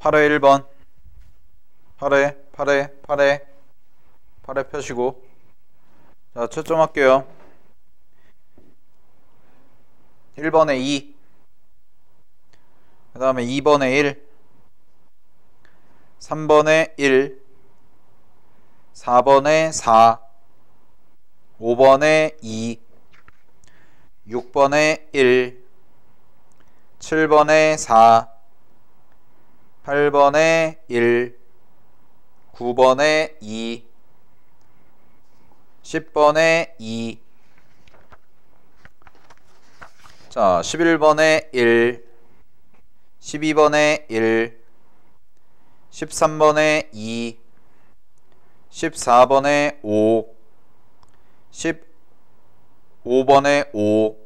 8회 1번 8회 펴시고 자 채점할게요. 1번에 2 그 다음에 2번에 1 3번에 1 4번에 4 5번에 2 6번에 1 7번에 4 8번에 1 9번에 2 10번에 2 자 11번에 1 12번에 1 13번에 2 14번에 5 15번에 5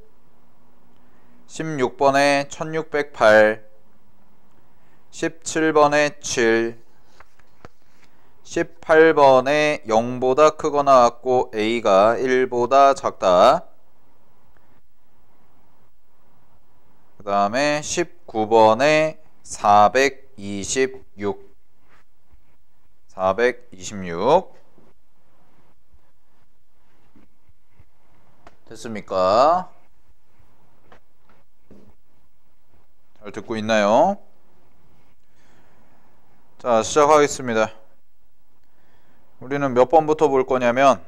16번에 1608 17번에 7 18번에 0보다 크거나 같고 A가 1보다 작다. 그 다음에 19번에 426 됐습니까? 잘 듣고 있나요? 자 시작하겠습니다. 우리는 몇 번부터 볼 거냐면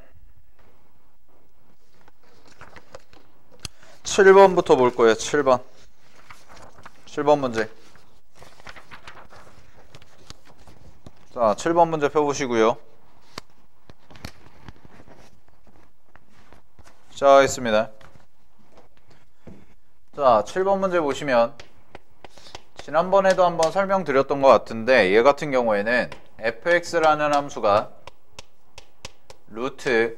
7번부터 볼 거예요. 7번 문제. 자 7번 문제 펴보시고요. 시작하겠습니다. 자 7번 문제 보시면 지난번에도 한번 설명드렸던 것 같은데 얘 같은 경우에는 fx라는 함수가 루트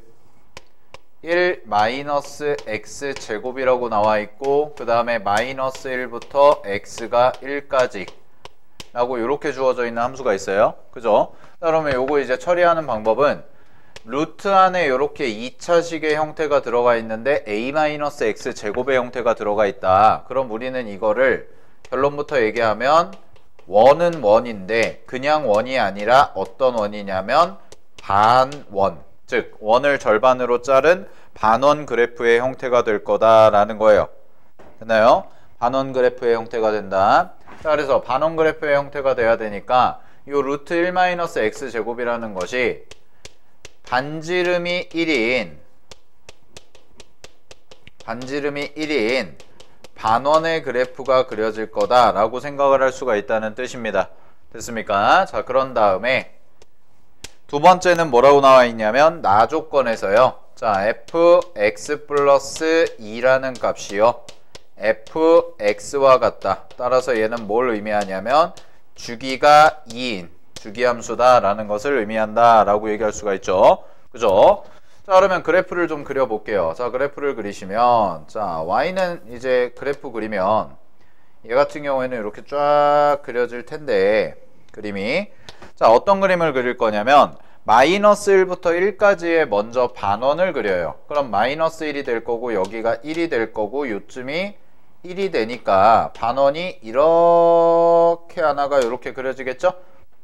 1 마이너스 x제곱이라고 나와 있고 그 다음에 마이너스 1부터 x가 1까지 라고 이렇게 주어져 있는 함수가 있어요. 그죠? 그러면 요거 이제 처리하는 방법은 루트 안에 이렇게 2차식의 형태가 들어가 있는데 a-x제곱의 형태가 들어가 있다. 그럼 우리는 이거를 결론부터 얘기하면 원은 원인데 그냥 원이 아니라 어떤 원이냐면 반원, 즉 원을 절반으로 자른 반원 그래프의 형태가 될 거다라는 거예요. 됐나요? 반원 그래프의 형태가 된다. 자, 그래서 반원 그래프의 형태가 돼야 되니까 이 루트 1-x제곱이라는 것이 반지름이 1인 반원의 그래프가 그려질 거다라고 생각을 할 수가 있다는 뜻입니다. 됐습니까? 자, 그런 다음에 두 번째는 뭐라고 나와 있냐면 나 조건에서요. 자, fx 플러스 2라는 값이요. fx와 같다. 따라서 얘는 뭘 의미하냐면 주기가 2인 주기함수다 라는 것을 의미한다 라고 얘기할 수가 있죠. 그죠? 자, 그러면 그래프를 좀 그려볼게요. 자, 그래프를 그리시면 자, y는 이제 그래프 그리면 얘 같은 경우에는 이렇게 쫙 그려질 텐데 그림이 자, 어떤 그림을 그릴 거냐면 마이너스 1부터 1까지의 먼저 반원을 그려요. 그럼 마이너스 1이 될 거고 여기가 1이 될 거고 요쯤이 1이 되니까 반원이 이렇게 하나가 이렇게 그려지겠죠?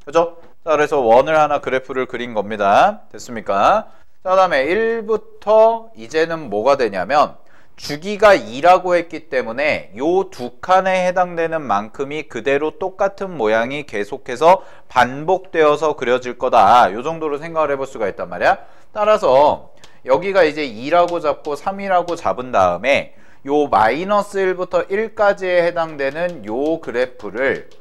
그죠? 자, 그래서 원을 하나 그래프를 그린 겁니다. 됐습니까? 자, 그 다음에 1부터 이제는 뭐가 되냐면 주기가 2라고 했기 때문에 요 두 칸에 해당되는 만큼이 그대로 똑같은 모양이 계속해서 반복되어서 그려질 거다. 요 정도로 생각을 해볼 수가 있단 말이야. 따라서 여기가 이제 2라고 잡고 3이라고 잡은 다음에 요 마이너스 1부터 1까지에 해당되는 요 그래프를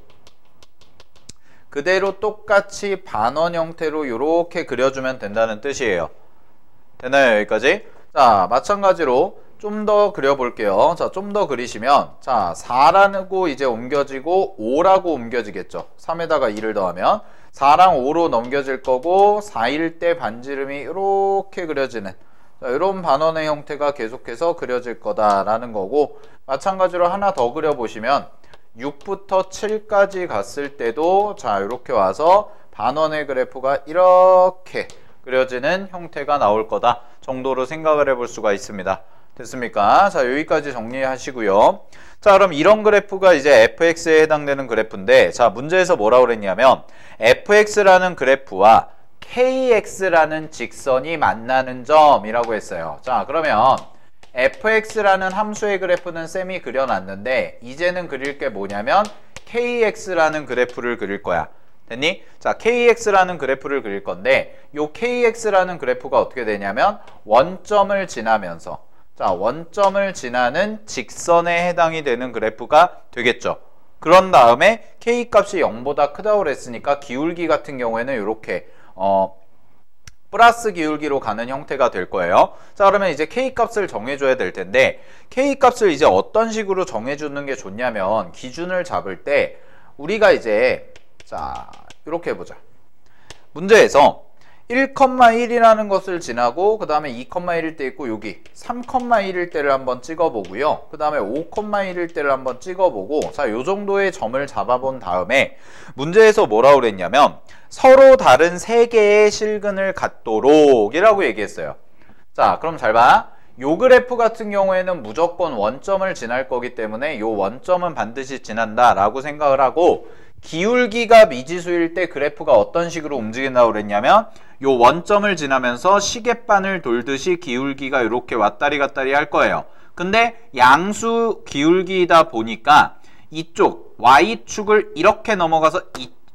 그대로 똑같이 반원 형태로 이렇게 그려주면 된다는 뜻이에요. 되나요? 여기까지? 자, 마찬가지로 좀 더 그려볼게요. 자, 좀 더 그리시면 자, 4라고 이제 옮겨지고 5라고 옮겨지겠죠. 3에다가 2를 더하면 4랑 5로 넘겨질 거고 4일 때 반지름이 이렇게 그려지는 자, 이런 반원의 형태가 계속해서 그려질 거다라는 거고 마찬가지로 하나 더 그려보시면 6부터 7까지 갔을 때도 자, 이렇게 와서 반원의 그래프가 이렇게 그려지는 형태가 나올 거다 정도로 생각을 해볼 수가 있습니다. 됐습니까? 자, 여기까지 정리하시고요. 자, 그럼 이런 그래프가 이제 fx에 해당되는 그래프인데, 자, 문제에서 뭐라고 그랬냐면 fx라는 그래프와 kx라는 직선이 만나는 점이라고 했어요. 자, 그러면 fx라는 함수의 그래프는 쌤이 그려놨는데, 이제는 그릴 게 뭐냐면 kx라는 그래프를 그릴 거야. 됐니? 자, kx라는 그래프를 그릴 건데, 요 kx라는 그래프가 어떻게 되냐면 원점을 지나면서, 자, 원점을 지나는 직선에 해당이 되는 그래프가 되겠죠. 그런 다음에 k 값이 0보다 크다고 그랬으니까 기울기 같은 경우에는 이렇게 플러스 기울기로 가는 형태가 될 거예요. 자, 그러면 이제 k 값을 정해줘야 될 텐데, k 값을 이제 어떤 식으로 정해주는 게 좋냐면, 기준을 잡을 때 우리가 이제, 자, 이렇게 해보자. 문제에서 1,1이라는 것을 지나고 그 다음에 2,1일 때 있고, 여기 3,1일 때를 한번 찍어보고요. 그 다음에 5,1일 때를 한번 찍어보고, 자, 요 정도의 점을 잡아본 다음에 문제에서 뭐라고 그랬냐면 서로 다른 세 개의 실근을 갖도록 이라고 얘기했어요. 자, 그럼 잘 봐. 요 그래프 같은 경우에는 무조건 원점을 지날 거기 때문에 요 원점은 반드시 지난다 라고 생각을 하고, 기울기가 미지수일 때 그래프가 어떤 식으로 움직인다고 그랬냐면 요 원점을 지나면서 시계바늘 돌듯이 기울기가 이렇게 왔다리 갔다리 할 거예요. 근데 양수 기울기이다 보니까 이쪽 Y축을 이렇게 넘어가서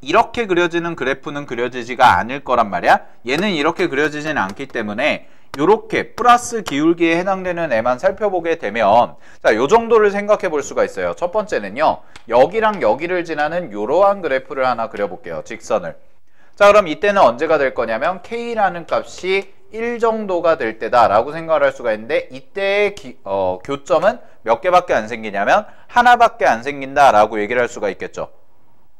이렇게 그려지는 그래프는 그려지지가 않을 거란 말이야. 얘는 이렇게 그려지지는 않기 때문에 요렇게 플러스 기울기에 해당되는 애만 살펴보게 되면, 자, 요 정도를 생각해 볼 수가 있어요. 첫 번째는요, 여기랑 여기를 지나는 요러한 그래프를 하나 그려볼게요. 직선을. 자, 그럼 이때는 언제가 될 거냐면 k라는 값이 1 정도가 될 때다 라고 생각을 할 수가 있는데, 이때의 교점은 몇 개밖에 안 생기냐면 하나밖에 안 생긴다 라고 얘기를 할 수가 있겠죠.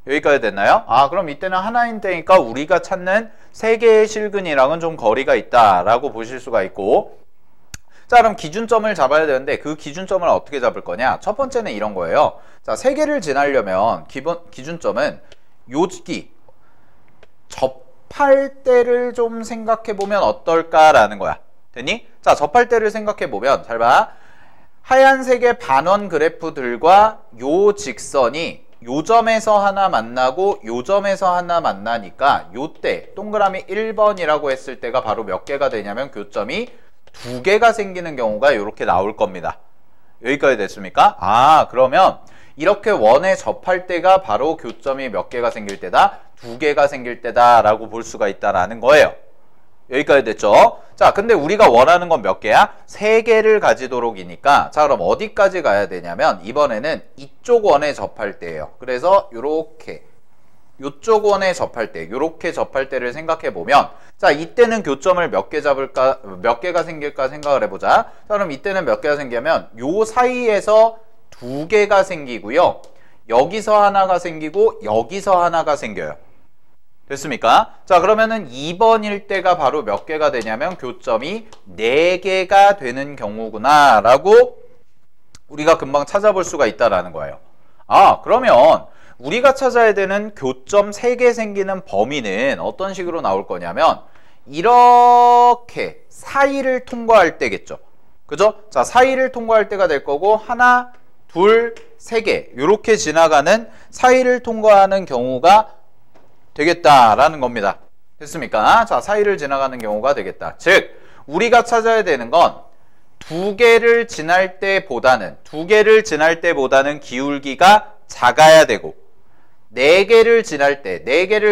여기까지 됐나요? 아, 그럼 이때는 하나인 때니까 우리가 찾는 세 개의 실근이랑은 좀 거리가 있다라고 보실 수가 있고, 자, 그럼 기준점을 잡아야 되는데 그 기준점을 어떻게 잡을 거냐? 첫 번째는 이런 거예요. 자, 세 개를 지나려면 기준점은 여기 접할 때를 좀 생각해 보면 어떨까라는 거야. 됐니? 자, 접할 때를 생각해 보면 잘 봐. 하얀색의 반원 그래프들과 요 직선이 요 점에서 하나 만나고 요 점에서 하나 만나니까 요때 동그라미 1번이라고 했을 때가 바로 몇 개가 되냐면 교점이 2개가 생기는 경우가 이렇게 나올 겁니다. 여기까지 됐습니까? 아, 그러면 이렇게 원에 접할 때가 바로 교점이 몇 개가 생길 때다? 2개가 생길 때다 라고 볼 수가 있다라는 거예요. 여기까지 됐죠? 자, 근데 우리가 원하는 건 몇 개야? 3개를 가지도록이니까, 자, 그럼 어디까지 가야 되냐면 이번에는 이쪽 원에 접할 때예요. 그래서 요렇게 요쪽 원에 접할 때, 요렇게 접할 때를 생각해 보면, 자, 이때는 교점을 몇 개 잡을까, 몇 개가 생길까 생각을 해보자. 자, 그럼 이때는 몇 개가 생기냐면 요 사이에서 2개가 생기고요, 여기서 하나가 생기고 여기서 하나가 생겨요. 됐습니까? 자, 그러면은 2번일 때가 바로 몇 개가 되냐면 교점이 4개가 되는 경우구나 라고 우리가 금방 찾아볼 수가 있다라는 거예요. 아, 그러면 우리가 찾아야 되는 교점 3개 생기는 범위는 어떤 식으로 나올 거냐면 이렇게 사이를 통과할 때겠죠. 그죠? 자, 사이를 통과할 때가 될 거고, 하나, 둘, 3개 이렇게 지나가는 사이를 통과하는 경우가 되겠다라는 겁니다. 됐습니까? 자, 사이를 지나가는 경우가 되겠다. 즉, 우리가 찾아야 되는 건 2개를 지날 때보다는 기울기가 작아야 되고, 4개를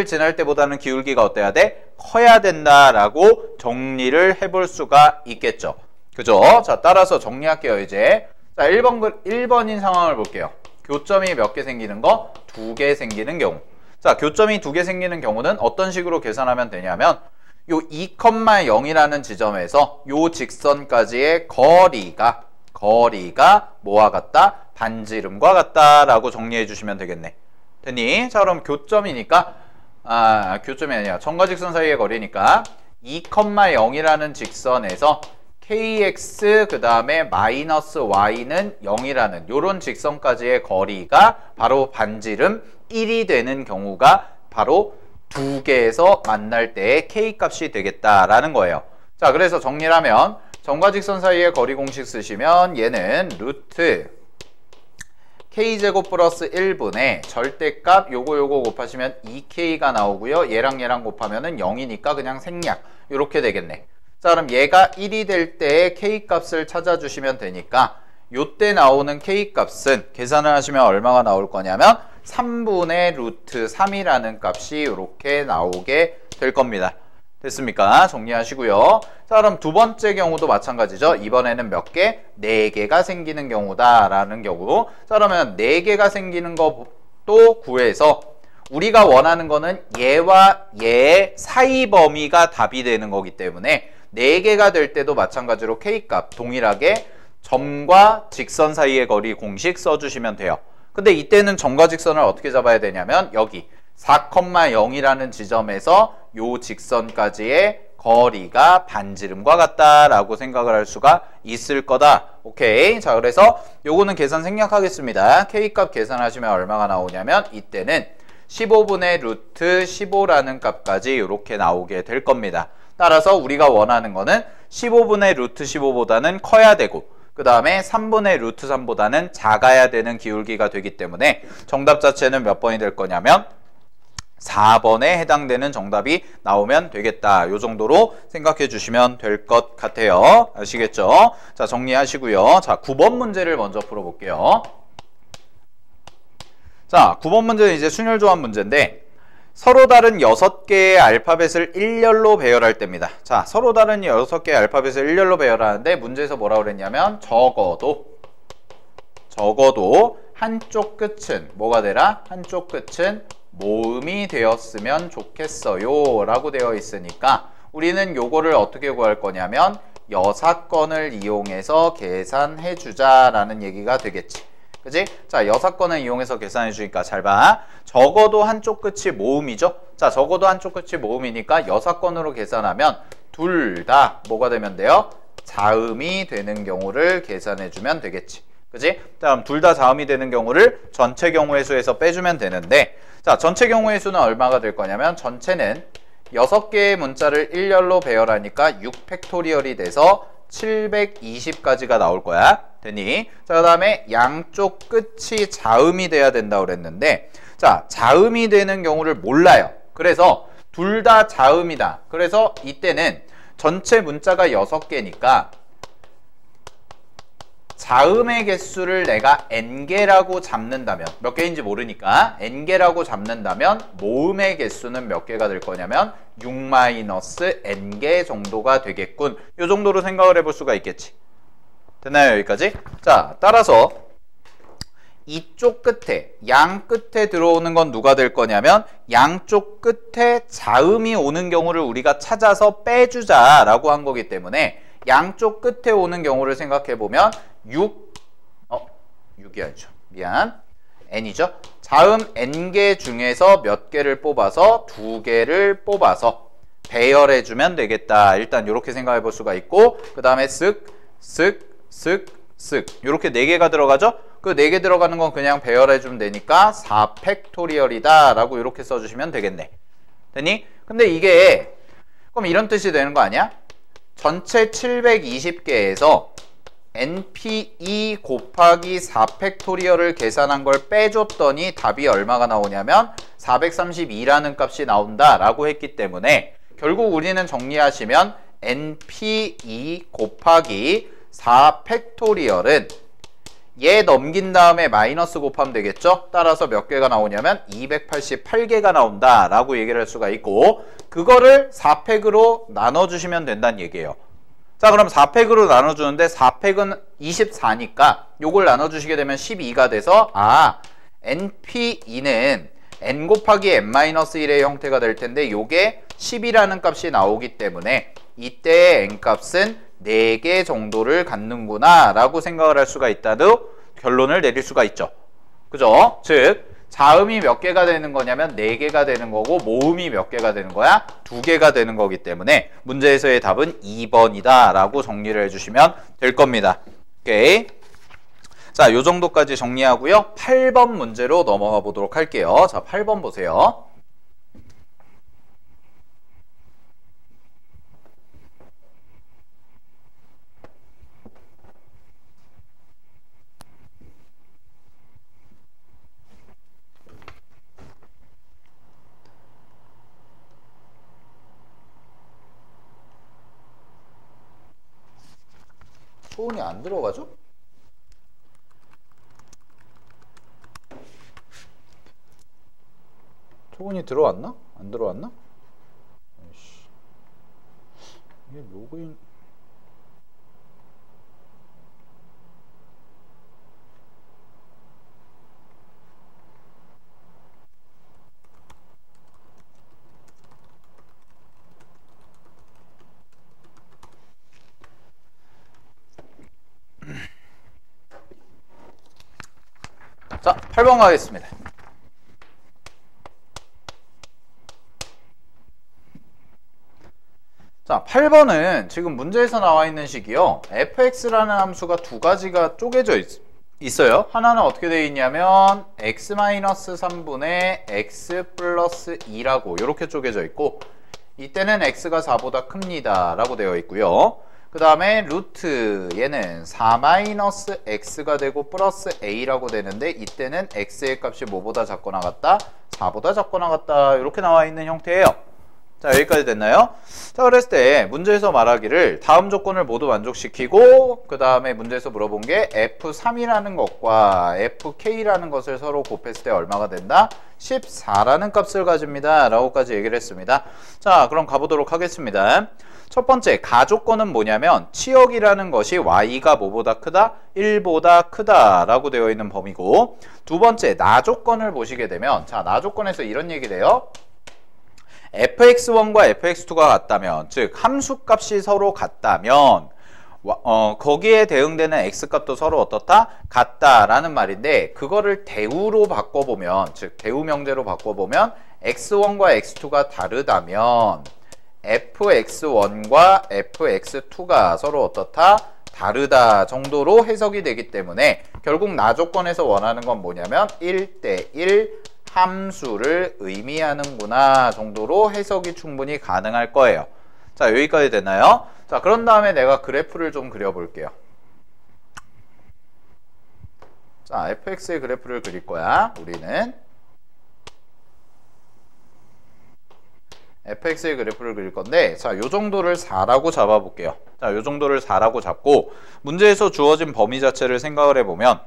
지날 때보다는 기울기가 어때야 돼? 커야 된다라고 정리를 해볼 수가 있겠죠. 그죠? 자, 따라서 정리할게요, 이제. 자, 1번인 상황을 볼게요. 교점이 몇 개 생기는 거? 2개 생기는 경우. 자, 교점이 2개 생기는 경우는 어떤 식으로 계산하면 되냐면 요 2,0이라는 지점에서 요 직선까지의 거리가 뭐와 같다? 반지름과 같다라고 정리해 주시면 되겠네. 됐니? 자, 그럼 교점이니까, 교점이 아니라 점과 직선 사이의 거리니까 2,0이라는 직선에서 kx 그 다음에 마이너스 y는 0이라는 요런 직선까지의 거리가 바로 반지름 1이 되는 경우가 바로 2개에서 만날 때의 k 값이 되겠다라는 거예요. 자, 그래서 정리를 하면 점과 직선 사이의 거리 공식 쓰시면 얘는 루트 k제곱 플러스 1분의 절대값 요거 곱하시면 2k가 나오고요. 얘랑 곱하면은 0이니까 그냥 생략. 이렇게 되겠네. 자, 그럼 얘가 1이 될 때의 k값을 찾아주시면 되니까 요때 나오는 k값은 계산을 하시면 얼마가 나올 거냐면 3분의 루트 3이라는 값이 이렇게 나오게 될 겁니다. 됐습니까? 정리하시고요. 자, 그럼 두 번째 경우도 마찬가지죠. 이번에는 몇 개? 4개가 생기는 경우다라는 경우. 자, 그러면 4개가 생기는 것도 구해서 우리가 원하는 거는 얘와 얘의 사이 범위가 답이 되는 거기 때문에 4개가 될 때도 마찬가지로 k값 동일하게 점과 직선 사이의 거리 공식 써주시면 돼요. 근데 이때는 점과 직선을 어떻게 잡아야 되냐면 여기 4,0이라는 지점에서 요 직선까지의 거리가 반지름과 같다라고 생각을 할 수가 있을 거다. 오케이. 자, 그래서 요거는 계산 생략하겠습니다. k값 계산하시면 얼마가 나오냐면 이때는 15분의 루트 15라는 값까지 이렇게 나오게 될 겁니다. 따라서 우리가 원하는 거는 15분의 루트 15보다는 커야 되고 그 다음에 3분의 루트 3보다는 작아야 되는 기울기가 되기 때문에 정답 자체는 몇 번이 될 거냐면 4번에 해당되는 정답이 나오면 되겠다. 요 정도로 생각해 주시면 될 것 같아요. 아시겠죠? 자, 정리하시고요. 자, 9번 문제를 먼저 풀어볼게요. 자, 9번 문제는 이제 순열조합 문제인데 서로 다른 6개의 알파벳을 일렬로 배열할 때입니다. 자, 서로 다른 6개의 알파벳을 일렬로 배열하는데 문제에서 뭐라고 그랬냐면 적어도 한쪽 끝은 뭐가 되라? 한쪽 끝은 모음이 되었으면 좋겠어요 라고 되어 있으니까 우리는 요거를 어떻게 구할 거냐면 여사건을 이용해서 계산해 주자라는 얘기가 되겠지. 그지? 자, 여사건을 이용해서 계산해 주니까 잘 봐. 적어도 한쪽 끝이 모음이죠. 자, 적어도 한쪽 끝이 모음이니까 여사건으로 계산하면 둘 다 뭐가 되면 돼요? 자음이 되는 경우를 계산해 주면 되겠지. 그지? 다음 둘 다 자음이 되는 경우를 전체 경우의 수에서 빼주면 되는데 자, 전체 경우의 수는 얼마가 될 거냐면 전체는 6개의 문자를 일렬로 배열하니까 6팩토리얼이 돼서 720까지가 나올 거야. 되니? 자, 그 다음에 양쪽 끝이 자음이 돼야 된다고 그랬는데 자, 자음이 되는 경우를 몰라요. 그래서 둘 다 자음이다. 그래서 이때는 전체 문자가 6개니까 자음의 개수를 내가 n개라고 잡는다면 몇 개인지 모르니까 n개라고 잡는다면 모음의 개수는 몇 개가 될 거냐면 6-n개 정도가 되겠군. 이 정도로 생각을 해볼 수가 있겠지. 됐나요? 여기까지? 자, 따라서 이쪽 끝에 양 끝에 들어오는 건 누가 될 거냐면 양쪽 끝에 자음이 오는 경우를 우리가 찾아서 빼주자라고 한 거기 때문에 양쪽 끝에 오는 경우를 생각해 보면 6이 아니죠. 미안. n이죠. 자음 n개 중에서 몇 개를 뽑아서 2개를 뽑아서 배열해 주면 되겠다. 일단 이렇게 생각해 볼 수가 있고 그 다음에 쓱 이렇게 4개가 들어가죠. 그 4개 들어가는 건 그냥 배열해 주면 되니까 4팩토리얼이다 라고 이렇게 써주시면 되겠네. 되니? 근데 이게 그럼 이런 뜻이 되는 거 아니야? 전체 720개에서 NP2 곱하기 4팩토리얼을 계산한 걸 빼줬더니 답이 얼마가 나오냐면 432라는 값이 나온다 라고 했기 때문에 결국 우리는 정리하시면 NP2 곱하기 4팩토리얼은 얘 넘긴 다음에 마이너스 곱하면 되겠죠? 따라서 몇 개가 나오냐면 288개가 나온다 라고 얘기를 할 수가 있고 그거를 4팩으로 나눠주시면 된다는 얘기예요. 자, 그럼 4팩으로 나눠주는데 4팩은 24니까 요걸 나눠주시게 되면 12가 돼서 NP2는 n 곱하기 n-1의 형태가 될 텐데 요게 10이라는 값이 나오기 때문에 이때의 n값은 4개 정도를 갖는구나 라고 생각을 할 수가 있다는 결론을 내릴 수가 있죠. 그죠? 즉 자음이 몇 개가 되는 거냐면 4개가 되는 거고 모음이 몇 개가 되는 거야? 2개가 되는 거기 때문에 문제에서의 답은 2번이다 라고 정리를 해주시면 될 겁니다. 오케이. 자, 요 정도까지 정리하고요. 8번 문제로 넘어가 보도록 할게요. 자, 8번 보세요. 초은이 안 들어가죠? 초은이 들어왔나? 안 들어왔나? 아이씨. 이게 로그인 자, 8번 가겠습니다. 자, 8번은 지금 문제에서 나와 있는 식이요. fx라는 함수가 두 가지가 쪼개져 있어요. 하나는 어떻게 되어 있냐면 x-3분의 x 플러스 2라고 이렇게 쪼개져 있고, 이때는 x가 4보다 큽니다 라고 되어 있고요. 그 다음에 루트 얘는 4-x가 되고 플러스 a라고 되는데, 이때는 x의 값이 뭐보다 작거나 같다? 4보다 작거나 같다. 이렇게 나와 있는 형태예요. 자, 여기까지 됐나요? 자, 그랬을 때 문제에서 말하기를 다음 조건을 모두 만족시키고, 그 다음에 문제에서 물어본 게 f3이라는 것과 fk라는 것을 서로 곱했을 때 얼마가 된다? 14라는 값을 가집니다 라고까지 얘기를 했습니다. 자, 그럼 가보도록 하겠습니다. 첫 번째 가조건은 뭐냐면 치역이라는 것이 y가 뭐보다 크다? 1보다 크다 라고 되어 있는 범위고, 두 번째 나조건을 보시게 되면, 자, 나조건에서 이런 얘기를 해요. fx1과 fx2가 같다면, 즉 함수값이 서로 같다면 거기에 대응되는 x값도 서로 어떻다? 같다라는 말인데, 그거를 대우로 바꿔보면, 즉 대우 명제로 바꿔보면 x1과 x2가 다르다면 fx1과 fx2가 서로 어떻다? 다르다 정도로 해석이 되기 때문에, 결국 나조건에서 원하는 건 뭐냐면 1대1 함수를 의미하는구나 정도로 해석이 충분히 가능할 거예요. 자, 여기까지 됐나요? 자, 그런 다음에 내가 그래프를 좀 그려볼게요. 자, fx의 그래프를 그릴 거야. 우리는 fx의 그래프를 그릴 건데, 자, 요 정도를 4라고 잡아볼게요. 자, 요 정도를 4라고 잡고 문제에서 주어진 범위 자체를 생각을 해보면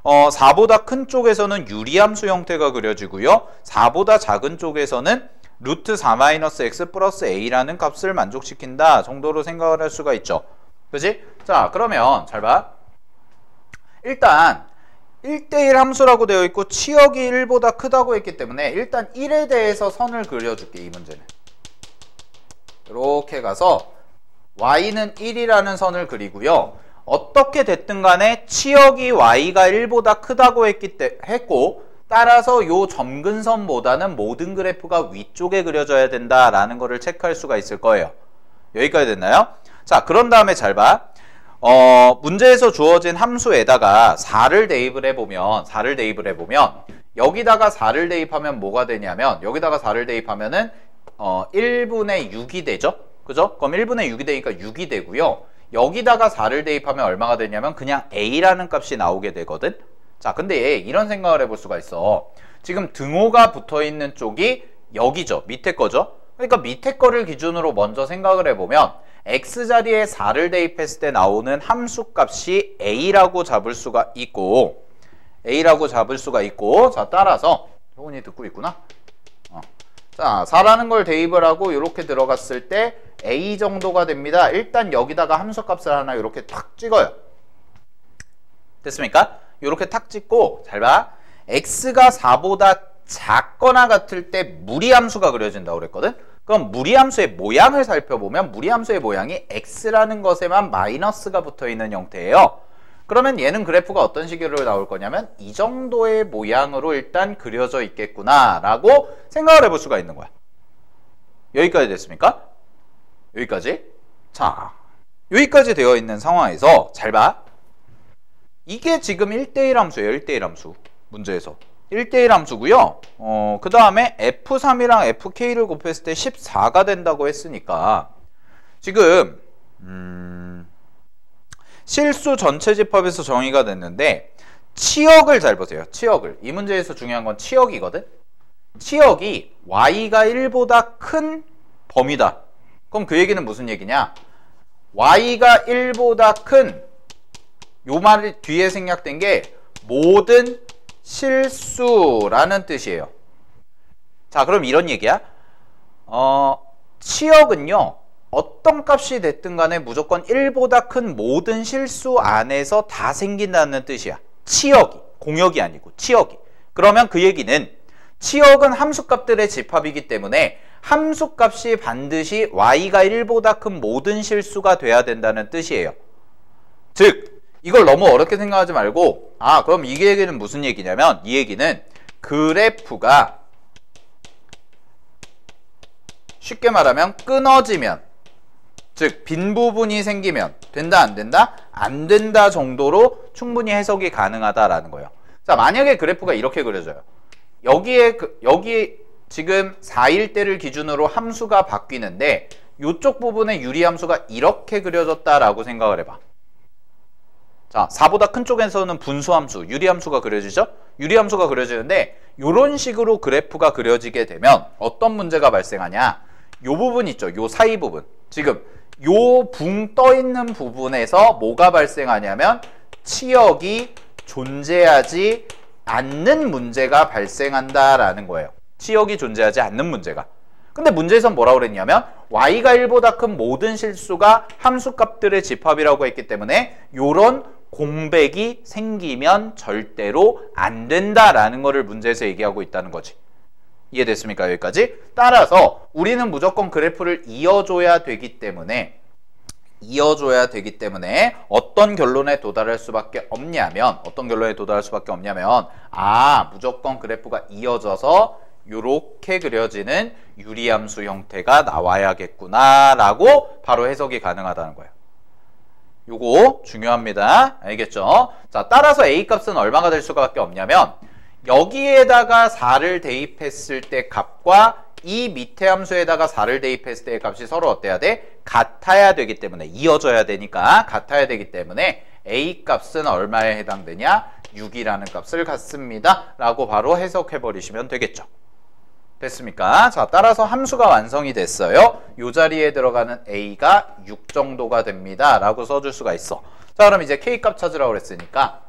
4보다 큰 쪽에서는 유리함수 형태가 그려지고요. 4보다 작은 쪽에서는 루트 4-x 플러스 a라는 값을 만족시킨다 정도로 생각을 할 수가 있죠. 그치? 자, 그러면 잘 봐. 일단 1대1 함수라고 되어 있고 치역이 1보다 크다고 했기 때문에 일단 1에 대해서 선을 그려줄게. 이 문제는 이렇게 가서 y는 1이라는 선을 그리고요. 어떻게 됐든 간에 치역이 y가 1보다 크다고 했고, 따라서 요 점근선보다는 모든 그래프가 위쪽에 그려져야 된다라는 거를 체크할 수가 있을 거예요. 여기까지 됐나요? 자, 그런 다음에 잘 봐. 문제에서 주어진 함수에다가 4를 대입을 해보면 여기다가 4를 대입하면 뭐가 되냐면, 여기다가 4를 대입하면은 1분의 6이 되죠? 그죠? 그럼 1분의 6이 되니까 6이 되고요. 여기다가 4를 대입하면 얼마가 되냐면 그냥 a라는 값이 나오게 되거든. 자, 근데 이런 생각을 해볼 수가 있어. 지금 등호가 붙어있는 쪽이 여기죠. 밑에 거죠. 그러니까 밑에 거를 기준으로 먼저 생각을 해보면 x자리에 4를 대입했을 때 나오는 함수값이 a라고 잡을 수가 있고, 자, 따라서 효은이 듣고 있구나. 자, 4라는 걸 대입을 하고 이렇게 들어갔을 때 a 정도가 됩니다. 일단 여기다가 함수값을 하나 이렇게 탁 찍어요. 됐습니까? 이렇게 탁 찍고, 잘 봐. x가 4보다 작거나 같을 때 무리함수가 그려진다고 그랬거든. 그럼 무리함수의 모양을 살펴보면 무리함수의 모양이 x라는 것에만 마이너스가 붙어있는 형태예요. 그러면 얘는 그래프가 어떤 식으로 나올 거냐면 이 정도의 모양으로 일단 그려져 있겠구나 라고 생각을 해볼 수가 있는 거야. 여기까지 됐습니까? 여기까지? 자, 여기까지 되어 있는 상황에서 잘 봐. 이게 지금 1대1 함수예요. 1대1 함수. 문제에서 1대1 함수고요. 그 다음에 F3이랑 FK를 곱했을 때 14가 된다고 했으니까 지금 실수 전체 집합에서 정의가 됐는데, 치역을 잘 보세요. 치역을. 이 문제에서 중요한 건 치역이거든. 치역이 y가 1보다 큰 범위다. 그럼 그 얘기는 무슨 얘기냐? y가 1보다 큰 요 말 뒤에 생략된 게 모든 실수라는 뜻이에요. 자, 그럼 이런 얘기야. 치역은요, 어떤 값이 됐든 간에 무조건 1보다 큰 모든 실수 안에서 다 생긴다는 뜻이야. 치역이, 공역이 아니고 치역이. 그러면 그 얘기는 치역은 함수값들의 집합이기 때문에 함수값이 반드시 y가 1보다 큰 모든 실수가 돼야 된다는 뜻이에요. 즉, 이걸 너무 어렵게 생각하지 말고, 그럼 이 얘기는 무슨 얘기냐면, 이 얘기는 그래프가 쉽게 말하면 끊어지면, 즉 빈 부분이 생기면 된다 안 된다? 안 된다 정도로 충분히 해석이 가능하다라는 거예요. 자, 만약에 그래프가 이렇게 그려져요. 여기에 지금 4일대를 기준으로 함수가 바뀌는데 이쪽 부분에 유리함수가 이렇게 그려졌다라고 생각을 해봐. 자, 4보다 큰 쪽에서는 분수함수, 유리함수가 그려지죠? 유리함수가 그려지는데 이런 식으로 그래프가 그려지게 되면 어떤 문제가 발생하냐? 요 부분 있죠? 요 사이 부분. 지금 요 붕 떠 있는 부분에서 뭐가 발생하냐면 치역이 존재하지 않는 문제가 발생한다라는 거예요. 치역이 존재하지 않는 문제가. 근데 문제에선 뭐라고 그랬냐면 y가 1보다 큰 모든 실수가 함수값들의 집합이라고 했기 때문에 요런 공백이 생기면 절대로 안 된다라는 거를 문제에서 얘기하고 있다는 거지. 이해됐습니까? 여기까지? 따라서 우리는 무조건 그래프를 이어줘야 되기 때문에 어떤 결론에 도달할 수밖에 없냐면 무조건 그래프가 이어져서 요렇게 그려지는 유리함수 형태가 나와야겠구나 라고 바로 해석이 가능하다는 거예요. 요거 중요합니다. 알겠죠? 자, 따라서 A값은 얼마가 될 수밖에 없냐면 여기에다가 4를 대입했을 때 값과 이 밑에 함수에다가 4를 대입했을 때의 값이 서로 어때야 돼? 같아야 되기 때문에, 이어져야 되니까 같아야 되기 때문에 A값은 얼마에 해당되냐? 6이라는 값을 갖습니다. 라고 바로 해석해 버리시면 되겠죠. 됐습니까? 자, 따라서 함수가 완성이 됐어요. 이 자리에 들어가는 A가 6 정도가 됩니다. 라고 써줄 수가 있어. 자, 그럼 이제 K값 찾으라고 그랬으니까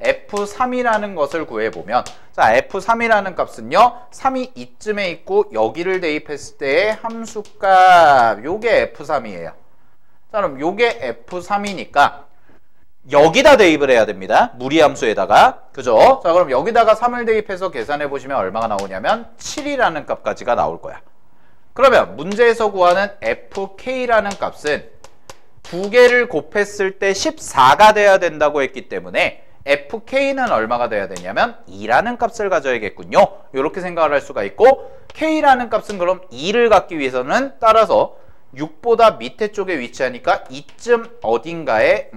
F3이라는 것을 구해보면, 자, F3이라는 값은요, 3이 이쯤에 있고 여기를 대입했을 때의 함수값, 요게 F3이에요. 자, 그럼 요게 F3이니까 여기다 대입을 해야 됩니다. 무리함수에다가. 그죠? 자, 그럼 여기다가 3을 대입해서 계산해 보시면 얼마가 나오냐면 7이라는 값까지가 나올 거야. 그러면 문제에서 구하는 FK라는 값은 두 개를 곱했을 때 14가 돼야 된다고 했기 때문에 FK는 얼마가 돼야 되냐면 2라는 값을 가져야겠군요. 이렇게 생각을 할 수가 있고, K라는 값은 그럼 2를 갖기 위해서는 따라서 6보다 밑에 쪽에 위치하니까 이쯤 어딘가에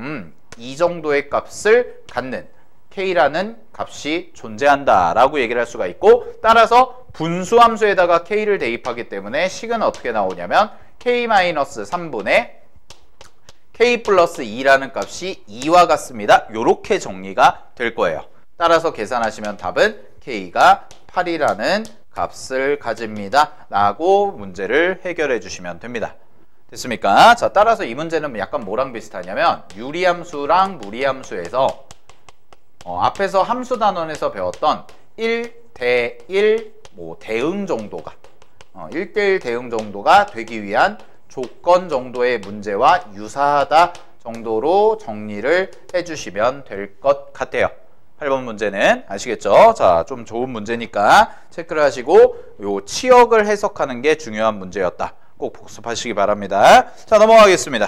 이 정도의 값을 갖는 K라는 값이 존재한다 라고 얘기를 할 수가 있고, 따라서 분수함수에다가 K를 대입하기 때문에 식은 어떻게 나오냐면 K-3분의 K 플러스 2라는 값이 2와 같습니다. 요렇게 정리가 될 거예요. 따라서 계산하시면 답은 K가 8이라는 값을 가집니다. 라고 문제를 해결해 주시면 됩니다. 됐습니까? 자, 따라서 이 문제는 약간 뭐랑 비슷하냐면 유리함수랑 무리함수에서 앞에서 함수 단원에서 배웠던 1대1 대응 정도가 1대1 대응 정도가 되기 위한 조건 정도의 문제와 유사하다 정도로 정리를 해주시면 될 것 같아요. 8번 문제는 아시겠죠? 자, 좀 좋은 문제니까 체크를 하시고 요 치역을 해석하는 게 중요한 문제였다. 꼭 복습하시기 바랍니다. 자, 넘어가겠습니다.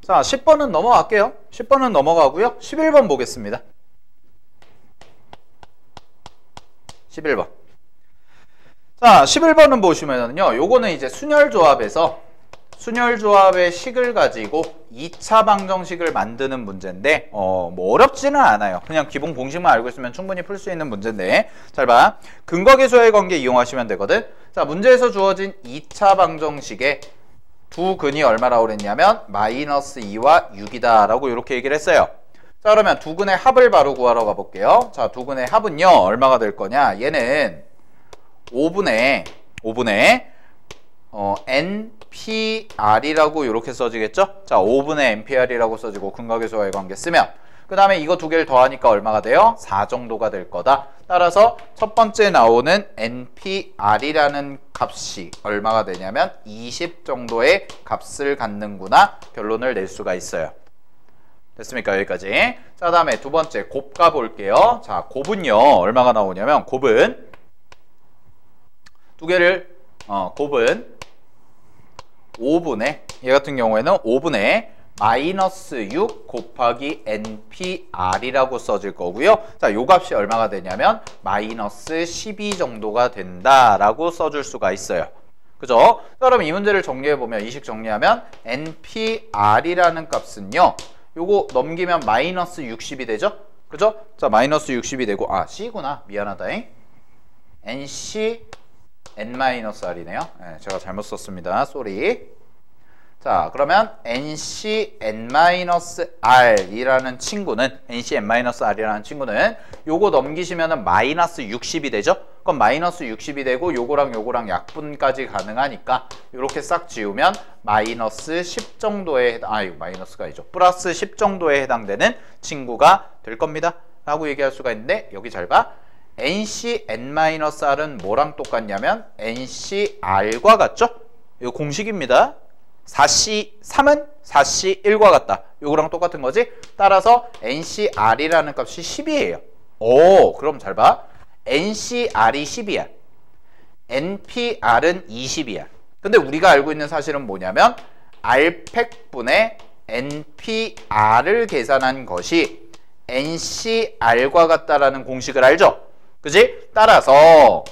자, 10번은 넘어갈게요. 10번은 넘어가고요. 11번 보겠습니다. 11번. 자, 11번은 보시면은요, 요거는 이제 순열조합에서 순열조합의 식을 가지고 2차 방정식을 만드는 문제인데 뭐 어렵지는 않아요. 그냥 기본 공식만 알고 있으면 충분히 풀 수 있는 문제인데, 잘 봐. 근거계수와의 관계 이용하시면 되거든. 자, 문제에서 주어진 2차 방정식의 두 근이 얼마라고 그랬냐면 마이너스 2와 6이다 라고 이렇게 얘기를 했어요. 자, 그러면 두근의 합을 바로 구하러 가볼게요. 자, 두근의 합은요, 얼마가 될 거냐? 얘는 5분의 NPR이라고 이렇게 써지겠죠? 자, 5분의 NPR이라고 써지고 근각의수와의 관계 쓰면 그 다음에 이거 두 개를 더하니까 얼마가 돼요? 4 정도가 될 거다. 따라서 첫 번째 나오는 NPR이라는 값이 얼마가 되냐면 20 정도의 값을 갖는구나 결론을 낼 수가 있어요. 됐습니까? 여기까지. 자, 다음에 두 번째 곱 가볼게요. 자, 곱은요 얼마가 나오냐면 곱은 두 개를 곱은 5분의 얘 같은 경우에는 5분의 마이너스 6 곱하기 NPR이라고 써질 거고요. 자, 요 값이 얼마가 되냐면 마이너스 12 정도가 된다라고 써줄 수가 있어요. 그죠? 자, 그럼 이 문제를 정리해보면 이식 정리하면 NPR이라는 값은요. 요거 넘기면 마이너스 60이 되죠? 그죠? 자, 마이너스 60이 되고 C구나. 미안하다잉. NC N-R이네요. 네, 제가 잘못 썼습니다. 쏘리. 자, 그러면 NCN-R이라는 친구는 요거 넘기시면은 마이너스 60이 되죠? 그럼 마이너스 60이 되고 요거랑 약분까지 가능하니까 이렇게 싹 지우면 마이너스 10 정도에 마이너스가 아니죠. 플러스 10 정도에 해당되는 친구가 될 겁니다. 라고 얘기할 수가 있는데 여기 잘 봐. NCN-R은 뭐랑 똑같냐면 NCR과 같죠? 이거 공식입니다. 4C3은 4C1과 같다. 요거랑 똑같은 거지? 따라서 NCR이라는 값이 10이에요. 오, 그럼 잘 봐. NCR이 10이야. NPR은 20이야. 근데 우리가 알고 있는 사실은 뭐냐면 R팩분의 NPR을 계산한 것이 NCR과 같다라는 공식을 알죠? 그지? 따라서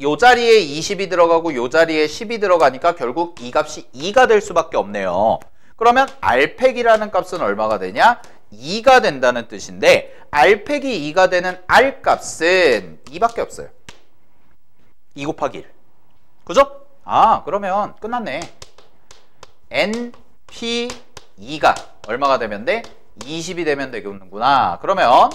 요 자리에 20이 들어가고 요 자리에 10이 들어가니까 결국 이 값이 2가 될 수밖에 없네요. 그러면 R팩이라는 값은 얼마가 되냐? 2가 된다는 뜻인데 R팩이 2가 되는 R값은 2밖에 없어요. 2 곱하기 1. 그죠? 그러면 끝났네. NP2가 얼마가 되면 돼? 20이 되면 되겠구나. 그러면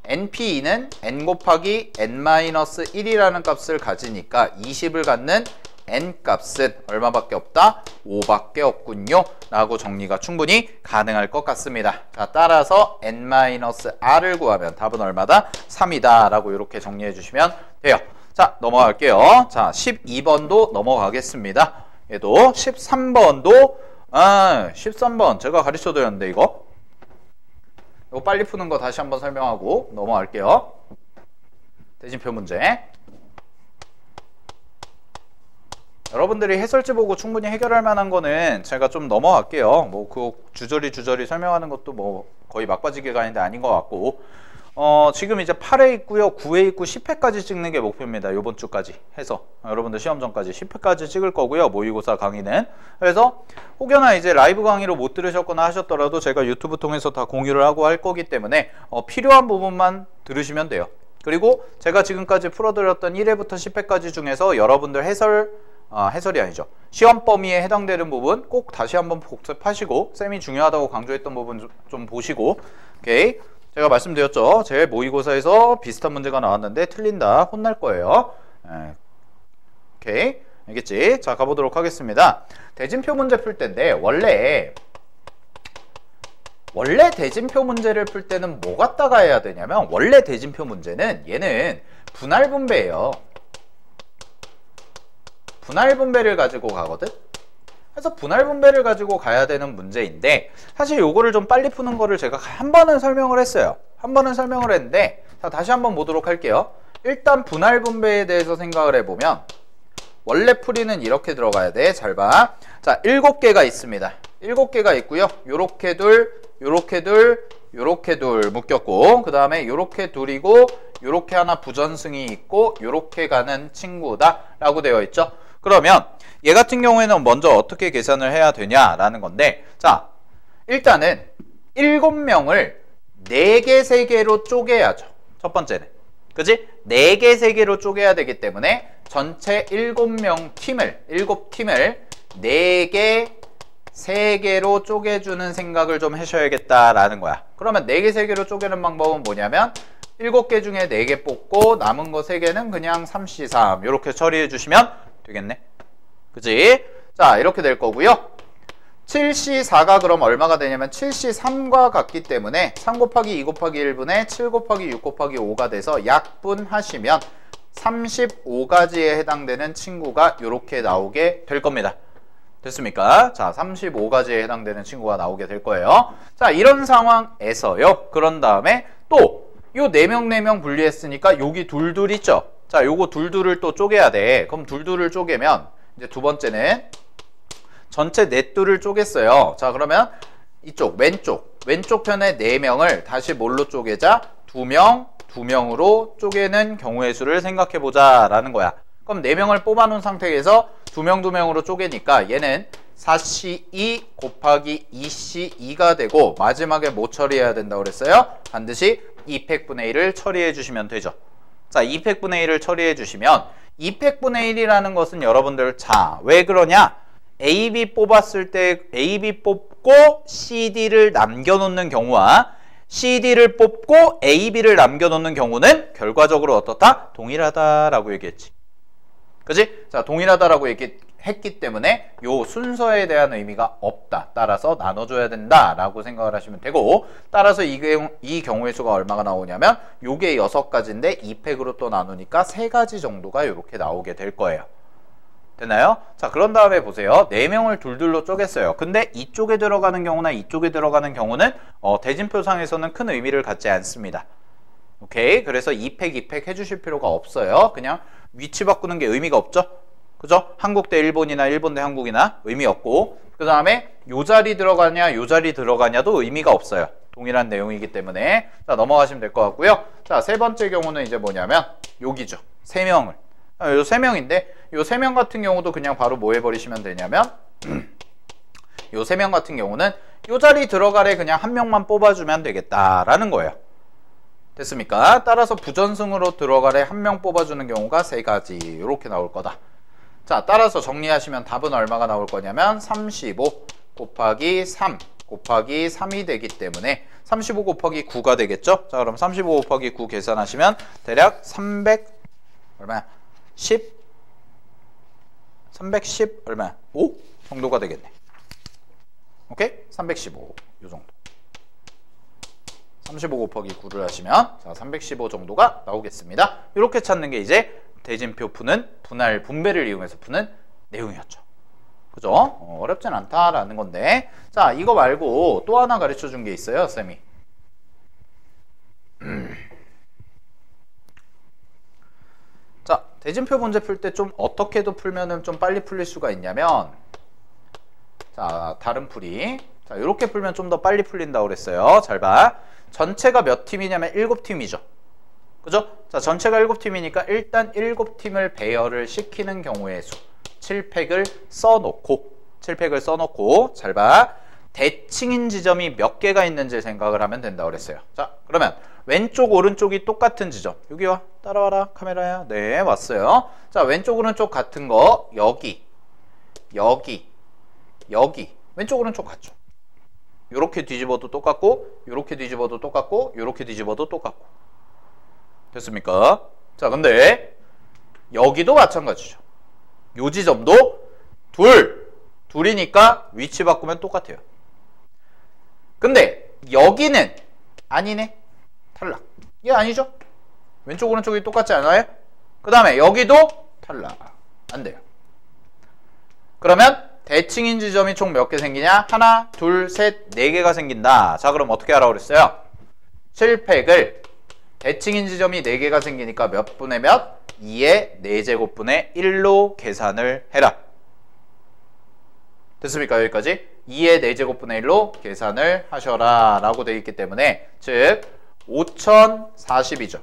NP2는 N 곱하기 N-1이라는 값을 가지니까 20을 갖는 N값은 얼마밖에 없다? 5밖에 없군요. 라고 정리가 충분히 가능할 것 같습니다. 자, 따라서 N-R을 구하면 답은 얼마다? 3이다. 라고 이렇게 정리해 주시면 돼요. 자, 넘어갈게요. 자, 12번도 넘어가겠습니다. 얘도 13번도 13번 제가 가르쳐 드렸는데 이거 빨리 푸는 거 다시 한번 설명하고 넘어갈게요. 대진표 문제. 여러분들이 해설지 보고 충분히 해결할 만한 거는 제가 좀 넘어갈게요. 뭐 그 주저리 설명하는 것도 뭐 거의 막바지기가 아닌데 아닌 것 같고 지금 이제 8회 있고요, 9회 있고 10회까지 찍는 게 목표입니다. 이번 주까지 해서 여러분들 시험 전까지 10회까지 찍을 거고요. 모의고사 강의는. 그래서 혹여나 이제 라이브 강의로 못 들으셨거나 하셨더라도 제가 유튜브 통해서 다 공유를 하고 할 거기 때문에 필요한 부분만 들으시면 돼요. 그리고 제가 지금까지 풀어드렸던 1회부터 10회까지 중에서 여러분들 해설이 아니죠. 시험 범위에 해당되는 부분 꼭 다시 한번 복습하시고 쌤이 중요하다고 강조했던 부분 좀 보시고 오케이. 제가 말씀드렸죠. 제 모의고사에서 비슷한 문제가 나왔는데 틀린다. 혼날 거예요. 오케이. 알겠지? 자, 가보도록 하겠습니다. 대진표 문제 풀 때인데 원래 대진표 문제를 풀 때는 뭐 갖다가 해야 되냐면 원래 대진표 문제는 얘는 분할 분배예요. 분할 분배를 가지고 가거든. 그래서 분할 분배를 가지고 가야 되는 문제인데 사실 요거를 좀 빨리 푸는 거를 제가 한 번은 설명을 했어요. 한 번은 설명을 했는데 자, 다시 한번 보도록 할게요. 일단 분할 분배에 대해서 생각을 해보면 원래 풀이는 이렇게 들어가야 돼. 잘 봐. 자, 7개가 있습니다. 7개가 있고요. 요렇게 둘, 요렇게 둘, 요렇게 둘 묶였고 그 다음에 요렇게 둘이고 요렇게 하나 부전승이 있고 요렇게 가는 친구다 라고 되어 있죠. 그러면 얘 같은 경우에는 먼저 어떻게 계산을 해야 되냐라는 건데 자, 일단은 7명을 4개, 3개로 쪼개야죠. 첫 번째는. 그지? 4개, 3개로 쪼개야 되기 때문에 전체 7명 팀을 7팀을 4개, 3개로 쪼개주는 생각을 좀 하셔야겠다라는 거야. 그러면 4개, 3개로 쪼개는 방법은 뭐냐면 7개 중에 4개 뽑고 남은 거 3개는 그냥 3C3 이렇게 처리해 주시면 되겠네. 그치? 자, 이렇게 될 거고요. 7C4가 그럼 얼마가 되냐면 7C3과 같기 때문에 3 곱하기 2 곱하기 1분의 7 곱하기 6 곱하기 5가 돼서 약분하시면 35가지에 해당되는 친구가 이렇게 나오게 될 겁니다. 됐습니까? 자, 35가지에 해당되는 친구가 나오게 될 거예요. 자, 이런 상황에서요. 그런 다음에 또 요 4명 4명 분리했으니까 여기 둘둘 있죠? 자, 요거 둘둘을 또 쪼개야 돼. 그럼 둘둘을 쪼개면 이제 두 번째는 전체 넷둘을 쪼갰어요. 자, 그러면 이쪽 왼쪽 편에 4명을 다시 뭘로 쪼개자? 2명, 2명으로 쪼개는 경우의 수를 생각해 보자 라는 거야. 그럼 4명을 뽑아 놓은 상태에서 2명 2명으로 쪼개니까 얘는 4C2 곱하기 2C2가 되고 마지막에 뭐 처리해야 된다고 그랬어요? 반드시 2팩분의 1을 처리해 주시면 되죠. 자, 2팩분의 1을 처리해 주시면 2팩분의 1이라는 것은 여러분들 자, 왜 그러냐? AB 뽑았을 때 AB 뽑고 CD를 남겨놓는 경우와 CD를 뽑고 AB를 남겨놓는 경우는 결과적으로 어떻다? 동일하다라고 얘기했지. 그치? 자, 동일하다라고 얘기했기 때문에 요 순서에 대한 의미가 없다. 따라서 나눠줘야 된다라고 생각을 하시면 되고, 따라서 이 경우의 수가 얼마가 나오냐면 요게 6가지인데 2팩으로 또 나누니까 3가지 정도가 이렇게 나오게 될 거예요. 되나요? 자, 그런 다음에 보세요. 4명을 둘둘로 쪼갰어요. 근데 이쪽에 들어가는 경우나 이쪽에 들어가는 경우는 대진표상에서는 큰 의미를 갖지 않습니다. 오케이? 그래서 2팩, 2팩 해주실 필요가 없어요. 그냥 위치 바꾸는 게 의미가 없죠? 그죠? 한국 대 일본이나 일본 대 한국이나 의미 없고, 그 다음에 요 자리 들어가냐 요 자리 들어가냐도 의미가 없어요. 동일한 내용이기 때문에. 자, 넘어가시면 될 것 같고요. 자, 세 번째 경우는 이제 뭐냐면 여기죠. 3명을. 요 3명인데 요 3명 같은 경우도 그냥 바로 뭐 해버리시면 되냐면 요 3명 같은 경우는 요 자리 들어가래 그냥 한 명만 뽑아주면 되겠다라는 거예요. 됐습니까? 따라서 부전승으로 들어가래 한 명 뽑아주는 경우가 3가지 이렇게 나올 거다. 자, 따라서 정리하시면 답은 얼마가 나올 거냐면 35 곱하기 3 곱하기 3이 되기 때문에 35 곱하기 9가 되겠죠? 자, 그럼 35 곱하기 9 계산하시면 대략 300 얼마야? 310 얼마야? 5 정도가 되겠네. 오케이? 315 요 정도. 35 곱하기 9를 하시면 자, 315 정도가 나오겠습니다. 이렇게 찾는 게 이제 대진표 푸는 분할 분배를 이용해서 푸는 내용이었죠. 그죠? 어렵진 않다라는 건데, 자, 이거 말고 또 하나 가르쳐 준 게 있어요, 쌤이. 자, 대진표 문제 풀 때 좀 어떻게도 풀면은 좀 빨리 풀릴 수가 있냐면, 자, 다른 풀이. 자, 이렇게 풀면 좀 더 빨리 풀린다고 그랬어요. 잘 봐. 전체가 몇 팀이냐면 7팀이죠. 그죠? 자, 전체가 7팀이니까 일단 7팀을 배열을 시키는 경우의 수. 7팩을 써놓고, 잘 봐. 대칭인 지점이 몇 개가 있는지 생각을 하면 된다고 그랬어요. 자, 그러면 왼쪽, 오른쪽이 똑같은 지점. 여기 와. 따라와라. 카메라야. 네, 왔어요. 자, 왼쪽, 오른쪽 같은 거. 여기. 왼쪽, 오른쪽 같죠? 요렇게 뒤집어도 똑같고, 요렇게 뒤집어도 똑같고, 요렇게 뒤집어도 똑같고. 됐습니까? 자, 근데 여기도 마찬가지죠. 요 지점도 둘이니까 위치 바꾸면 똑같아요. 근데 여기는 아니네. 탈락. 이게 아니죠? 왼쪽 오른쪽이 똑같지 않아요? 그 다음에 여기도 탈락. 안 돼요. 그러면 대칭인 지점이 총 몇 개 생기냐? 하나, 둘, 셋, 4개가 생긴다. 자, 그럼 어떻게 하라고 그랬어요? 7팩을 대칭인 지점이 4개가 생기니까 몇 분의 몇? 2의 4제곱분의 1로 계산을 해라. 됐습니까? 여기까지? 2의 4제곱분의 1로 계산을 하셔라 라고 되어 있기 때문에, 즉 5040이죠.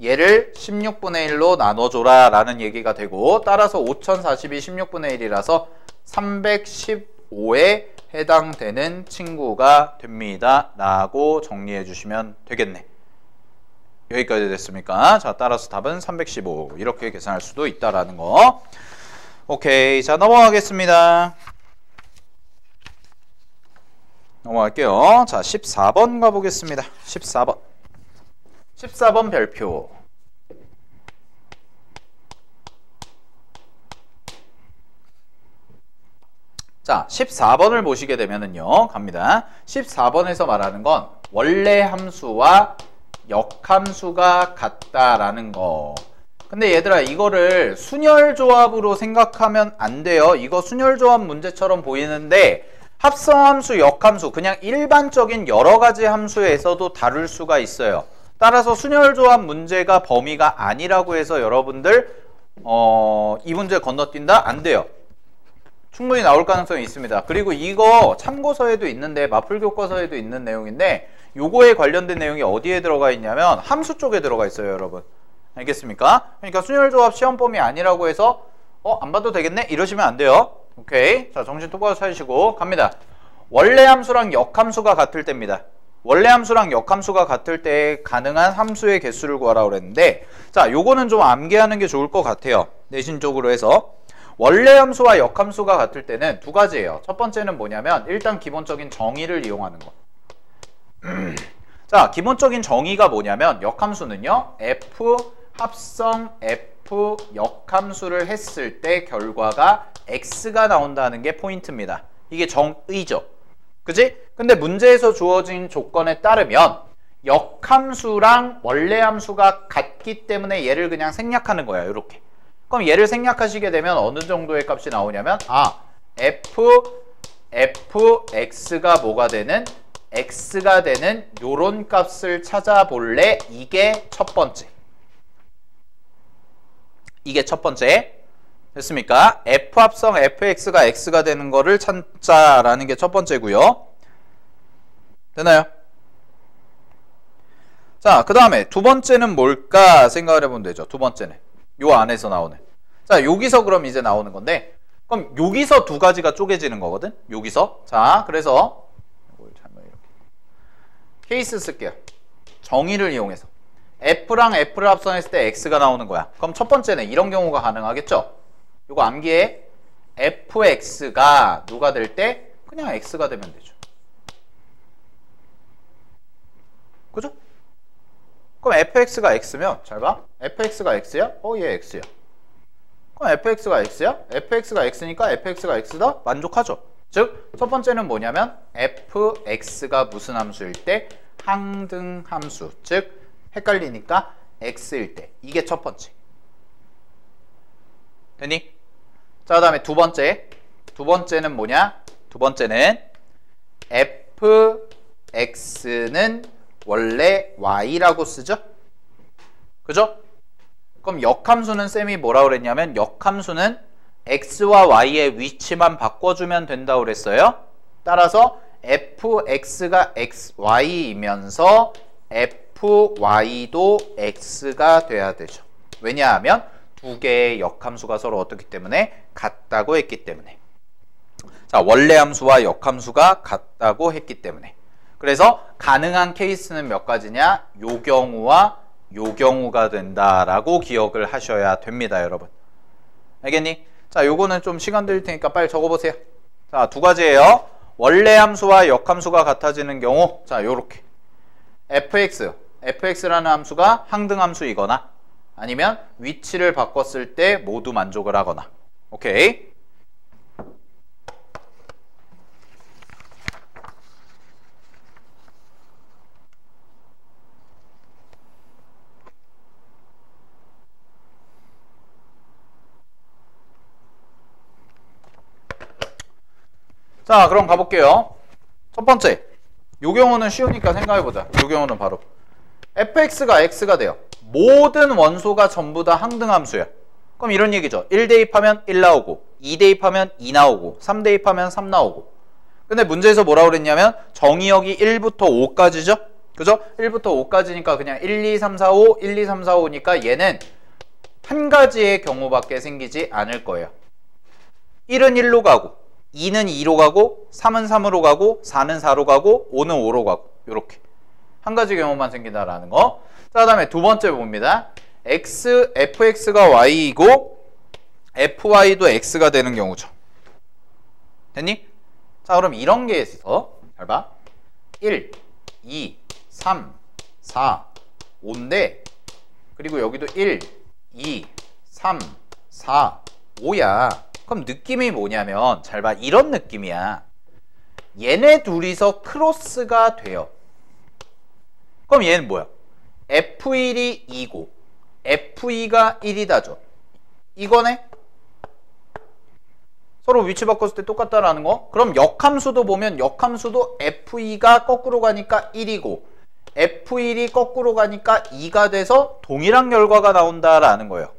얘를 16분의 1로 나눠줘라 라는 얘기가 되고, 따라서 5040이 16분의 1이라서 315에 해당되는 친구가 됩니다 라고 정리해 주시면 되겠네. 여기까지 됐습니까? 자, 따라서 답은 315 이렇게 계산할 수도 있다라는 거. 오케이. 자, 넘어가겠습니다. 넘어갈게요. 자, 14번 가보겠습니다. 14번. 14번 별표. 자, 14번을 보시게 되면은요. 갑니다. 14번에서 말하는 건 원래 함수와 역함수가 같다라는 거. 근데 얘들아, 이거를 순열조합으로 생각하면 안 돼요. 이거 순열조합 문제처럼 보이는데 합성함수, 역함수, 그냥 일반적인 여러 가지 함수에서도 다룰 수가 있어요. 따라서 순열조합 문제가 범위가 아니라고 해서 여러분들 이 문제 건너뛴다? 안 돼요. 충분히 나올 가능성이 있습니다. 그리고 이거 참고서에도 있는데, 마풀교과서에도 있는 내용인데 요거에 관련된 내용이 어디에 들어가 있냐면 함수 쪽에 들어가 있어요, 여러분. 알겠습니까? 그러니까 순열조합 시험 범위 아니라고 해서 안 봐도 되겠네? 이러시면 안 돼요. 오케이. 자, 정신 똑바로 차리시고 갑니다. 원래 함수랑 역함수가 같을 때입니다. 원래 함수랑 역함수가 같을 때 가능한 함수의 개수를 구하라고 그랬는데, 자, 요거는 좀 암기하는 게 좋을 것 같아요. 내신적으로 해서. 원래 함수와 역함수가 같을 때는 두 가지예요. 첫 번째는 뭐냐면 일단 기본적인 정의를 이용하는 거. 자, 기본적인 정의가 뭐냐면 역함수는요, F 합성 F 역함수를 했을 때 결과가 X가 나온다는 게 포인트입니다. 이게 정의죠. 그치? 근데 문제에서 주어진 조건에 따르면 역함수랑 원래 함수가 같기 때문에 얘를 그냥 생략하는 거야. 이렇게. 그럼 얘를 생략하시게 되면 어느 정도의 값이 나오냐면 fx가 뭐가 되는? x가 되는 요런 값을 찾아볼래? 이게 첫 번째. 이게 첫 번째. 됐습니까? f 합성 fx가 x가 되는 거를 찾자라는 게 첫 번째고요. 되나요? 자, 그 다음에 두 번째는 뭘까 생각을 해보면 되죠. 두 번째는 요 안에서 나오는. 자, 여기서 그럼 이제 나오는 건데, 그럼 여기서 두 가지가 쪼개지는 거거든. 여기서. 자, 그래서 케이스 쓸게요. 정의를 이용해서 f랑 f를 합성했을 때 x가 나오는 거야. 그럼 첫 번째는 이런 경우가 가능하겠죠. 요거 암기에 fx가 누가 될 때? 그냥 x가 되면 되죠. 그죠? 그럼 fx가 x면 잘 봐. fx가 x야? 얘 x야. 그럼 fx가 x야? fx가 x니까 fx가 x다? 만족하죠. 즉, 첫 번째는 뭐냐면 fx가 무슨 함수일 때? 항등함수. 즉, 헷갈리니까 x일 때. 이게 첫 번째. 되니? 자, 그 다음에 두 번째. 두 번째는 뭐냐? 두 번째는 fx는 원래 y라고 쓰죠? 그죠? 그럼 역함수는 쌤이 뭐라고 그랬냐면 역함수는 x와 y의 위치만 바꿔주면 된다고 그랬어요. 따라서 fx가 y이면서 fy도 x가 돼야 되죠. 왜냐하면 두 개의 역함수가 서로 어떻기 때문에? 같다고 했기 때문에. 자, 원래 함수와 역함수가 같다고 했기 때문에. 그래서 가능한 케이스는 몇 가지냐? 요 경우와 요 경우가 된다라고 기억을 하셔야 됩니다, 여러분. 알겠니? 자, 요거는 좀 시간 드릴 테니까 빨리 적어보세요. 자, 두 가지예요. 원래 함수와 역함수가 같아지는 경우, 자, 요렇게 fx라는 함수가 항등함수이거나 아니면 위치를 바꿨을 때 모두 만족을 하거나. 오케이. 자, 그럼 가볼게요. 첫 번째, 요 경우는 쉬우니까 생각해보자. 요 경우는 바로 fx가 x가 돼요. 모든 원소가 전부 다 항등함수야. 그럼 이런 얘기죠. 1 대입하면 1 나오고 2 대입하면 2 나오고 3 대입하면 3 나오고. 근데 문제에서 뭐라고 그랬냐면 정의역이 1부터 5까지죠? 그죠? 1부터 5까지니까 그냥 1, 2, 3, 4, 5, 1, 2, 3, 4, 5니까 얘는 한 가지의 경우밖에 생기지 않을 거예요. 1은 1로 가고 2는 2로 가고 3은 3으로 가고 4는 4로 가고 5는 5로 가고. 요렇게 한 가지 경우만 생긴다라는 거. 자, 그 다음에 두 번째 봅니다. fx가 y이고 fy도 x가 되는 경우죠. 됐니? 자, 그럼 이런 게 있어. 잘 봐. 1, 2, 3, 4, 5인데 그리고 여기도 1, 2, 3, 4, 5야. 그럼 느낌이 뭐냐면 잘 봐. 이런 느낌이야. 얘네 둘이서 크로스가 돼요. 그럼 얘는 뭐야? F1이 2고 F2가 1이다죠. 이거네? 서로 위치 바꿨을 때 똑같다라는 거? 그럼 역함수도 보면 역함수도 F2가 거꾸로 가니까 1이고 F1이 거꾸로 가니까 2가 돼서 동일한 결과가 나온다라는 거예요.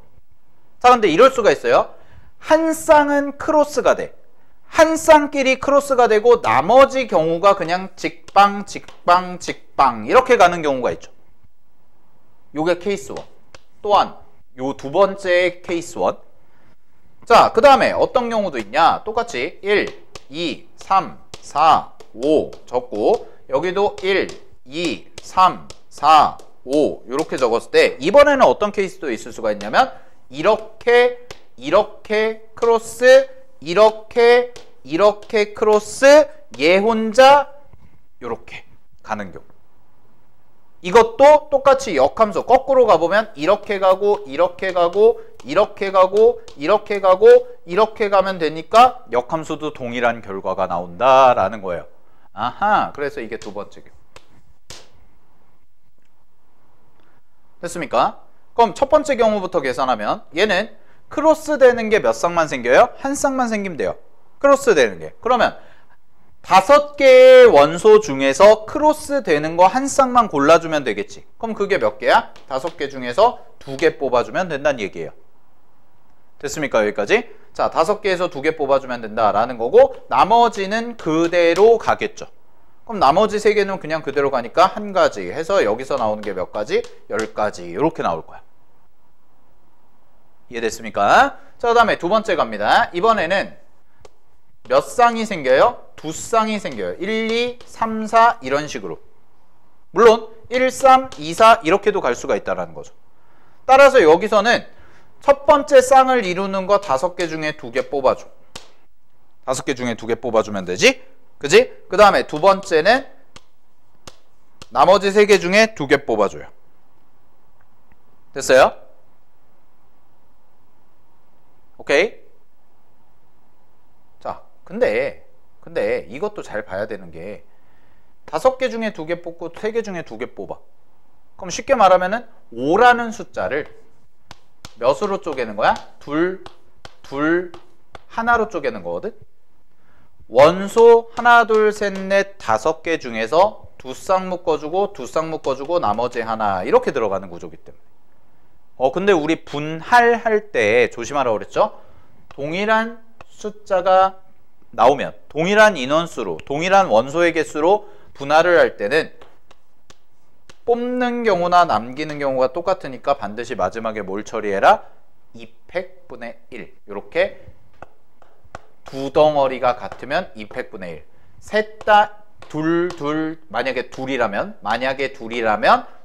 자, 근데 이럴 수가 있어요. 한 쌍은 크로스가 돼. 한 쌍끼리 크로스가 되고 나머지 경우가 그냥 직방, 직방, 직방 이렇게 가는 경우가 있죠. 요게 케이스 1. 또한 요 두 번째 케이스 1. 자, 그 다음에 어떤 경우도 있냐? 똑같이 1, 2, 3, 4, 5 적고 여기도 1, 2, 3, 4, 5 이렇게 적었을 때 이번에는 어떤 케이스도 있을 수가 있냐면 이렇게 크로스 이렇게 크로스 얘 혼자 이렇게 가는 경우. 이것도 똑같이 역함수 거꾸로 가보면 이렇게 가고 이렇게 가고 이렇게 가고 이렇게 가고 이렇게 가면 되니까 역함수도 동일한 결과가 나온다라는 거예요. 아하, 그래서 이게 두 번째 경우. 됐습니까? 그럼 첫 번째 경우부터 계산하면 얘는 크로스 되는 게 몇 쌍만 생겨요? 한 쌍만 생기면 돼요. 크로스 되는 게. 그러면 5개의 원소 중에서 크로스 되는 거 한 쌍만 골라주면 되겠지. 그럼 그게 몇 개야? 5개 중에서 2개 뽑아주면 된다는 얘기예요. 됐습니까? 여기까지? 자, 5개에서 2개 뽑아주면 된다라는 거고 나머지는 그대로 가겠죠. 그럼 나머지 3개는 그냥 그대로 가니까 한 가지 해서 여기서 나오는 게 몇 가지? 10가지 이렇게 나올 거야. 이해됐습니까? 자, 그 다음에 두 번째 갑니다. 이번에는 몇 쌍이 생겨요? 2쌍이 생겨요. 1, 2, 3, 4 이런 식으로. 물론 1, 3, 2, 4 이렇게도 갈 수가 있다는 거죠. 따라서 여기서는 첫 번째 쌍을 이루는 거 5개 중에 2개 뽑아줘. 5개 중에 2개 뽑아주면 되지? 그지? 그 다음에 두 번째는 나머지 3개 중에 2개 뽑아줘요. 됐어요? 오케이? 자, 근데 이것도 잘 봐야 되는 게 5개 중에 2개 뽑고 3개 중에 2개 뽑아. 그럼 쉽게 말하면은 5라는 숫자를 몇으로 쪼개는 거야? 둘, 하나로 쪼개는 거거든? 원소 하나, 둘, 셋, 넷, 5개 중에서 2쌍 묶어주고 2쌍 묶어주고 나머지 하나 이렇게 들어가는 구조기 때문에. 근데 우리 분할할 때 조심하라고 그랬죠? 동일한 숫자가 나오면 동일한 인원수로 동일한 원소의 개수로 분할을 할 때는 뽑는 경우나 남기는 경우가 똑같으니까 반드시 마지막에 뭘 처리해라? 2팩분의 1 이렇게 두 덩어리가 같으면 2팩분의 1 셋 다 둘 만약에 둘이라면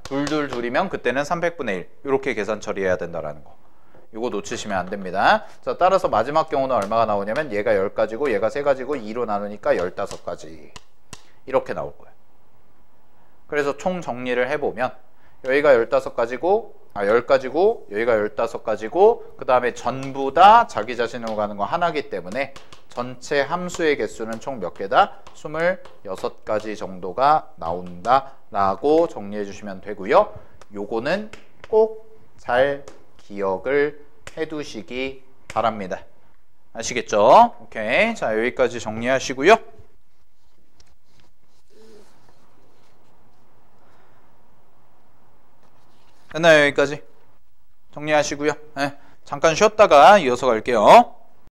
둘이면 그때는 3팩분의 1 이렇게 계산 처리해야 된다라는 거. 이거 놓치시면 안 됩니다. 자, 따라서 마지막 경우는 얼마가 나오냐면 얘가 10가지고 얘가 3가지고 2로 나누니까 15가지 이렇게 나올 거예요. 그래서 총 정리를 해보면 여기가 15가지고 10가지고 여기가 15가지고 그 다음에 전부 다 자기 자신으로 가는 거 하나기 때문에 전체 함수의 개수는 총 몇 개다? 26가지 정도가 나온다 라고 정리해 주시면 되고요. 요거는 꼭 잘 기억을 해 두시기 바랍니다. 아시겠죠? 오케이. 자, 여기까지 정리하시고요. 됐나요? 여기까지 정리하시고요. 네, 잠깐 쉬었다가 이어서 갈게요.